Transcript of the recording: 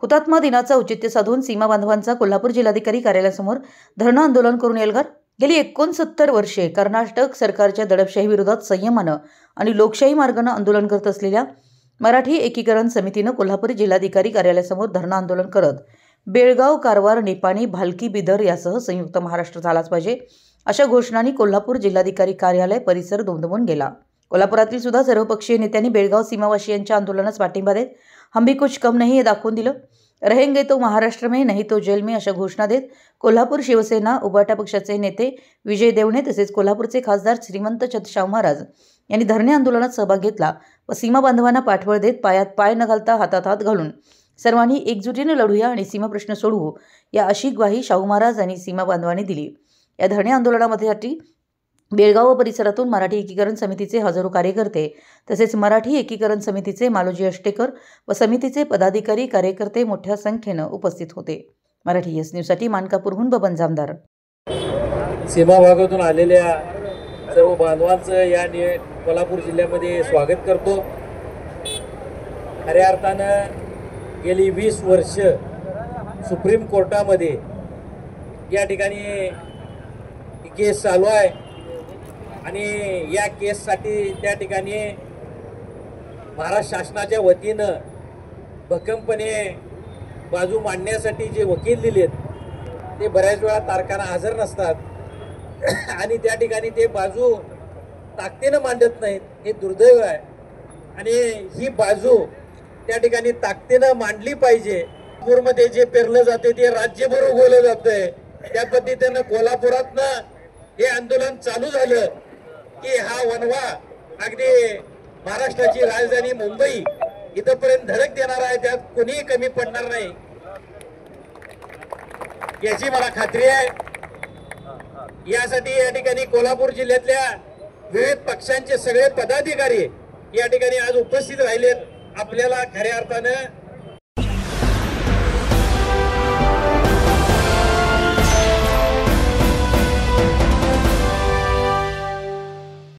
हुतात्मा दिनाचा औचित्य साधून सीमा बांधवांचा कोल्हापूर जिल्हाधिकारी कार्यालयासमोर धरणं आंदोलन करून एल्गार। गेली 69 वर्षे कर्नाटक सरकारच्या दडपशाही विरोधात संयमानं आणि लोकशाही मार्गाने आंदोलन करत असलेल्या मराठी एकीकरण समितीनं कोल्हापूर जिल्हाधिकारी कार्यालयासमोर धरणं आंदोलन करत बेळगाव, कारवार, निपाणी, भालकी, बिदर यासह संयुक्त महाराष्ट्र झालाच पाहिजे अशा घोषणांनी कोल्हापूर जिल्हाधिकारी कार्यालय परिसर दुमदुमून गेला। कोल्हापुरातील सुद्धा सर्वपक्षीय नेत्यांनी बेळगाव सीमावासियांच्या आंदोलनास पाठिंबा देत हम भी कुछ कम नहीं हे दाखवून दिलं। रहेंगे तो महाराष्ट्र में नहीं तो जेल में अशा घोषणा देत कोल्हापूर शिवसेना उभाटा पक्षाचे नेते विजय देवणे तसेच कोल्हापूरचे खासदार श्रीमंत शाहू महाराज यांनी धरणे आंदोलनात सहभाग घेतला व सीमा बांधवांना पाठबळ देत पायात पाय न घालता हातात हात घालून सर्वांनी एकजुटीने लढूया आणि सीमा प्रश्न सोडवू या अशी ग्वाही शाहू महाराज आणि सीमा बांधवांनी दिली। या धरणे आंदोलनामध्ये बेळगाव परिसरातून मराठी एकीकरण समितीचे हजारो कार्यकर्ते तसेच मराठी एकीकरण समितीचे मालोजी अष्टेकर व समितीचे पदाधिकारी कार्यकर्ते मोठ्या संख्येने उपस्थित होते। मराठी एस न्यूजसाठी मानकापूरहून बबन जामदार। सीमा भागातून आलेल्या सर्व बांधवांचं या कोल्हापूर जिल्ह्यामध्ये स्वागत करतो। खऱ्या अर्थानं गेली 20 वर्ष सुप्रीम कोर्टामध्ये या ठिकाणी केस चालू आहे आणि या केससाठी त्या ठिकाणी महाराष्ट्र शासनाच्या वतीनं भक्कमपणे बाजू मांडण्यासाठी जे वकील दिलेत ते बऱ्याच वेळा तारखांना हजर नसतात आणि त्या ठिकाणी ते बाजू ताकदीनं मांडत नाहीत, हे दुर्दैव आहे। आणि ही बाजू त्या ठिकाणी ताकदीनं मांडली पाहिजे। कोल्हापूरमध्ये जे पेरलं जाते ते राज्यभर उगवलं जातंय, त्या पद्धतीनं कोल्हापुरातनं हे आंदोलन चालू झालं की हा वनवा अगदी महाराष्ट्राची राजधानी मुंबई इथपर्यंत धडक देणार आहे, त्यात कोणीही कमी पडणार नाही याची मला खात्री आहे। यासाठी या ठिकाणी कोल्हापूर जिल्ह्यातल्या विविध पक्षांचे सगळे पदाधिकारी या ठिकाणी आज उपस्थित राहिलेत। आपल्याला खऱ्या अर्थानं